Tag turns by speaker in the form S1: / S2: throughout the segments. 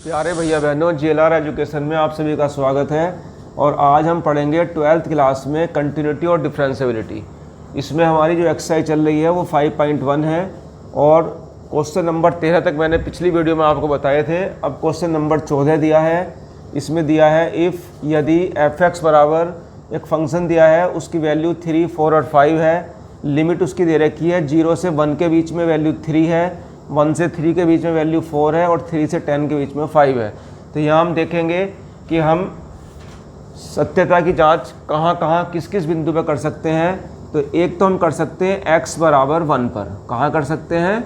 S1: प्यारे भैया बहनों, JLR एजुकेशन में आप सभी का स्वागत है। और आज हम पढ़ेंगे 12th क्लास में कंटिन्यूटी और डिफरेंशिएबिलिटी। इसमें हमारी जो एक्सरसाइज चल रही है वो 5.1 है और क्वेश्चन नंबर 13 तक मैंने पिछली वीडियो में आपको बताए थे। अब क्वेश्चन नंबर 14 दिया है। इसमें दिया है इफ़ यदि f(x) बराबर एक फंक्शन दिया है, उसकी वैल्यू 3, 4 और 5 है। लिमिट उसकी दे रखी है 0 से 1 के बीच में वैल्यू 3 है, 1 से 3 के बीच में वैल्यू 4 है और 3 से 10 के बीच में 5 है। तो यहाँ हम देखेंगे कि हम सत्यता की जांच कहाँ कहाँ किस किस बिंदु पर कर सकते हैं। तो एक तो हम कर सकते हैं x बराबर 1 पर। कहाँ कर सकते हैं?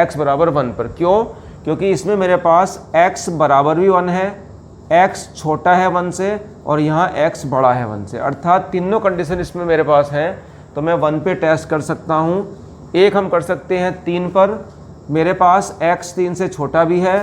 S1: x बराबर 1 पर। क्यों? क्योंकि इसमें मेरे पास x बराबर भी 1 है, x छोटा है 1 से और यहाँ x बड़ा है 1 से, अर्थात तीनों कंडीशन इसमें मेरे पास हैं। तो मैं 1 पे टेस्ट कर सकता हूँ। एक हम कर सकते हैं 3 पर। मेरे पास x 3 से छोटा भी है,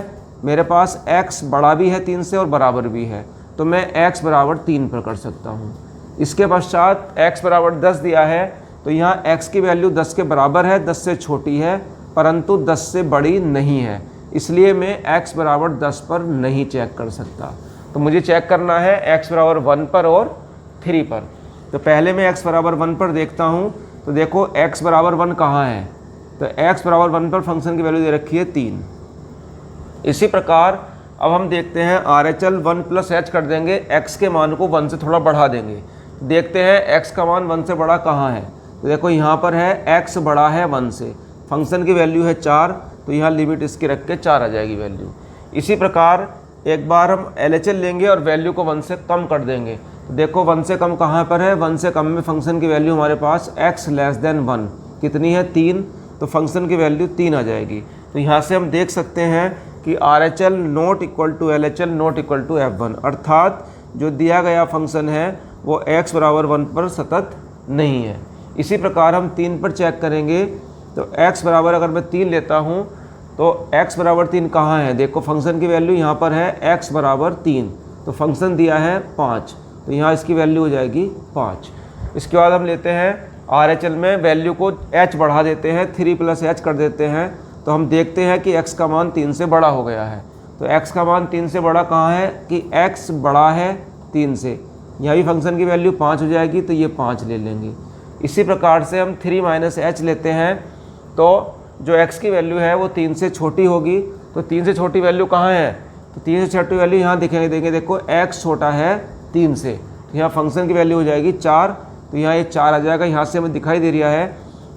S1: मेरे पास x बड़ा भी है 3 से और बराबर भी है, तो मैं x बराबर 3 पर कर सकता हूँ। इसके पश्चात x बराबर 10 दिया है, तो यहाँ x की वैल्यू 10 के बराबर है, 10 से छोटी है परंतु 10 से बड़ी नहीं है, इसलिए मैं x बराबर 10 पर नहीं चेक कर सकता। तो मुझे चेक करना है x बराबर 1 पर और 3 पर। तो पहले मैं x बराबर 1 पर देखता हूँ। तो देखो x बराबर 1 कहाँ है? तो x बराबर 1 पर फंक्शन की वैल्यू दे रखी है 3। इसी प्रकार अब हम देखते हैं RHL 1 प्लस h कर देंगे, x के मान को 1 से थोड़ा बढ़ा देंगे। देखते हैं x का मान 1 से बड़ा कहाँ है। तो देखो यहाँ पर है x बड़ा है 1 से, फंक्शन की वैल्यू है 4, तो यहाँ लिमिट इसकी रख के 4 आ जाएगी वैल्यू। इसी प्रकार एक बार हम LHL लेंगे और वैल्यू को 1 से कम कर देंगे। तो देखो 1 से कम कहाँ पर है? 1 से कम में फंक्शन की वैल्यू हमारे पास x लेस देन 1 कितनी है? 3, तो फंक्शन की वैल्यू 3 आ जाएगी। तो यहाँ से हम देख सकते हैं कि RHL not equal to LHL not equal to F1, अर्थात जो दिया गया फंक्शन है वो x बराबर 1 पर सतत नहीं है। इसी प्रकार हम 3 पर चेक करेंगे। तो x बराबर अगर मैं 3 लेता हूँ तो x बराबर 3 कहाँ है? देखो फंक्शन की वैल्यू यहाँ पर है x बराबर 3, तो फंक्शन दिया है 5, तो यहाँ इसकी वैल्यू हो जाएगी 5। इसके बाद हम लेते हैं RHL में वैल्यू को h बढ़ा देते हैं, 3 प्लस h कर देते हैं। तो हम देखते हैं कि x का मान 3 से बड़ा हो गया है। तो x का मान 3 से बड़ा कहाँ है? कि x बड़ा है 3 से, यहाँ भी फंक्शन की वैल्यू 5 हो जाएगी, तो ये 5 ले लेंगे। इसी प्रकार से हम 3 माइनस h लेते हैं, तो जो x की वैल्यू है वो 3 से छोटी होगी। तो 3 से छोटी वैल्यू कहाँ है? तो 3 से छोटी वैल्यू यहाँ देंगे, देखो x छोटा है 3 से, तो यहाँ फंक्शन की वैल्यू हो जाएगी 4, तो यहाँ ये 4 आ जाएगा। यहाँ से हमें दिखाई दे रहा है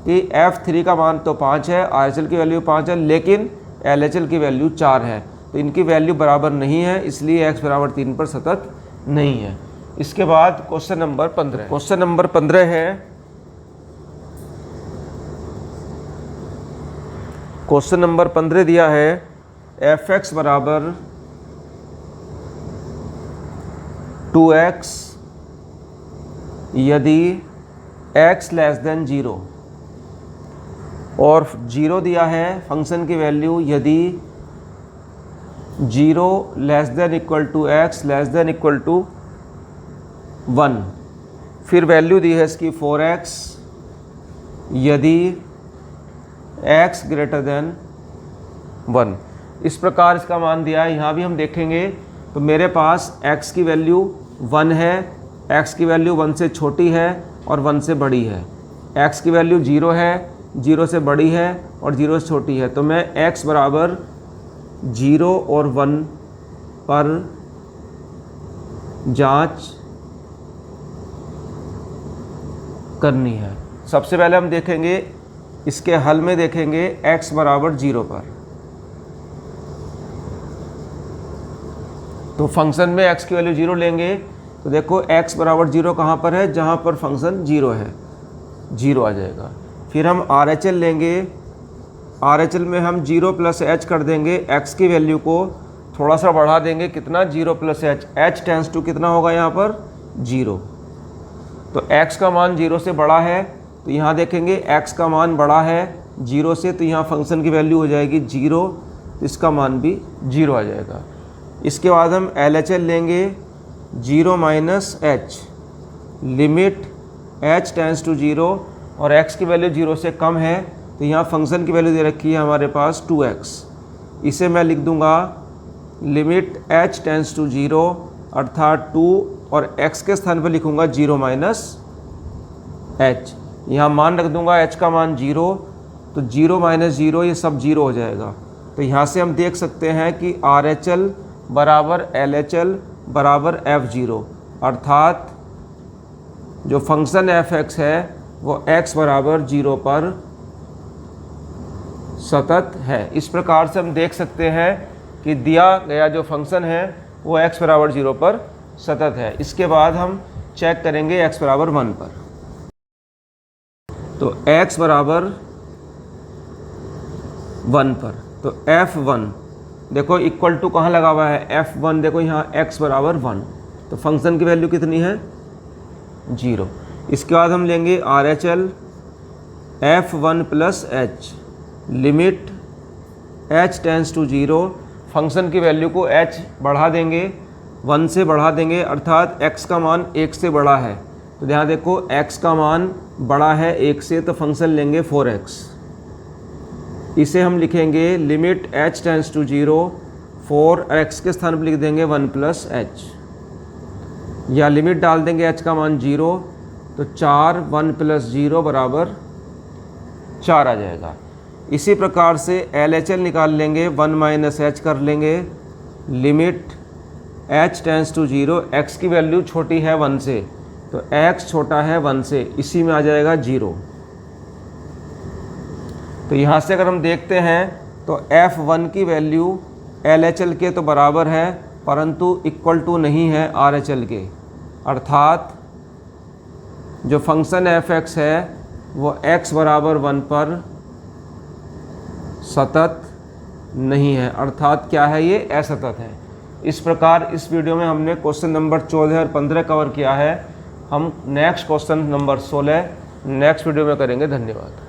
S1: कि F3 का मान तो 5 है, RHL की वैल्यू 5 है, लेकिन LHL की वैल्यू 4 है, तो इनकी वैल्यू बराबर नहीं है, इसलिए x बराबर 3 पर सतत नहीं है। इसके बाद क्वेश्चन नंबर 15। क्वेश्चन नंबर 15 है, क्वेश्चन नंबर 15 दिया है f(x) बराबर 2x यदि x लेस देन 0, और 0 दिया है फंक्शन की वैल्यू यदि 0 less than equal to x less than equal to 1। फिर वैल्यू दी है इसकी 4x यदि x ग्रेटर देन 1। इस प्रकार इसका मान दिया है। यहाँ भी हम देखेंगे तो मेरे पास x की वैल्यू 1 है, x की वैल्यू 1 से छोटी है और 1 से बड़ी है, x की वैल्यू 0 है, 0 से बड़ी है और 0 से छोटी है। तो मैं x बराबर 0 और 1 पर जांच करनी है। सबसे पहले हम देखेंगे इसके हल में, देखेंगे x बराबर 0 पर। तो फंक्शन में x की वैल्यू 0 लेंगे, तो देखो x बराबर 0 कहाँ पर है? जहाँ पर फंक्शन 0 है, 0 आ जाएगा। फिर हम RHL लेंगे, RHL में हम 0 प्लस h कर देंगे, x की वैल्यू को थोड़ा सा बढ़ा देंगे, कितना? 0 plus h, h tends to कितना होगा यहाँ पर? 0। तो x का मान 0 से बड़ा है, तो यहाँ देखेंगे x का मान बड़ा है 0 से, तो यहाँ फंक्शन की वैल्यू हो जाएगी 0, तो इसका मान भी 0 आ जाएगा। इसके बाद हम LHL लेंगे, 0 minus h, limit h tends to 0 और x की वैल्यू 0 से कम है, तो यहाँ फंक्शन की वैल्यू दे रखी है हमारे पास 2x। इसे मैं लिख दूंगा लिमिट h टेंस टू 0 अर्थात 2 और x के स्थान पर लिखूँगा 0 माइनस h। यहाँ मान रख दूँगा h का मान 0, तो 0 माइनस 0 ये सब 0 हो जाएगा। तो यहाँ से हम देख सकते हैं कि RHL बराबर LHL बराबर F0, अर्थात जो फंक्शन fx है वो x बराबर 0 पर सतत है। इस प्रकार से हम देख सकते हैं कि दिया गया जो फंक्शन है वो x बराबर 0 पर सतत है। इसके बाद हम चेक करेंगे x बराबर 1 पर। तो x बराबर 1 पर, तो f1 देखो इक्वल टू कहाँ लगा हुआ है, f1 देखो यहाँ x बराबर 1, तो फंक्शन की वैल्यू कितनी है 0। इसके बाद हम लेंगे RHL f1 plus h, limit h tends to 0, function की वैल्यू को h बढ़ा देंगे, 1 से बढ़ा देंगे, अर्थात x का मान 1 से बड़ा है। तो यहाँ देखो x का मान बड़ा है 1 से, तो फंक्शन लेंगे 4x। इसे हम लिखेंगे limit h tends to 0, 4x के स्थान पर लिख देंगे 1 प्लस h, या लिमिट डाल देंगे h का मान 0, तो 4 1 प्लस 0 बराबर 4 आ जाएगा। इसी प्रकार से LHL निकाल लेंगे, 1 माइनस h कर लेंगे, limit h tends to 0, x की वैल्यू छोटी है 1 से, तो x छोटा है 1 से, इसी में आ जाएगा 0। तो यहाँ से अगर हम देखते हैं तो f1 की वैल्यू LHL के तो बराबर है, परंतु इक्वल टू नहीं है RHL के, अर्थात जो फंक्शन fx है वो x बराबर 1 पर सतत नहीं है, अर्थात क्या है, ये असतत है। इस प्रकार इस वीडियो में हमने क्वेश्चन नंबर 14 और 15 कवर किया है। हम next question number 16 next video में करेंगे। धन्यवाद।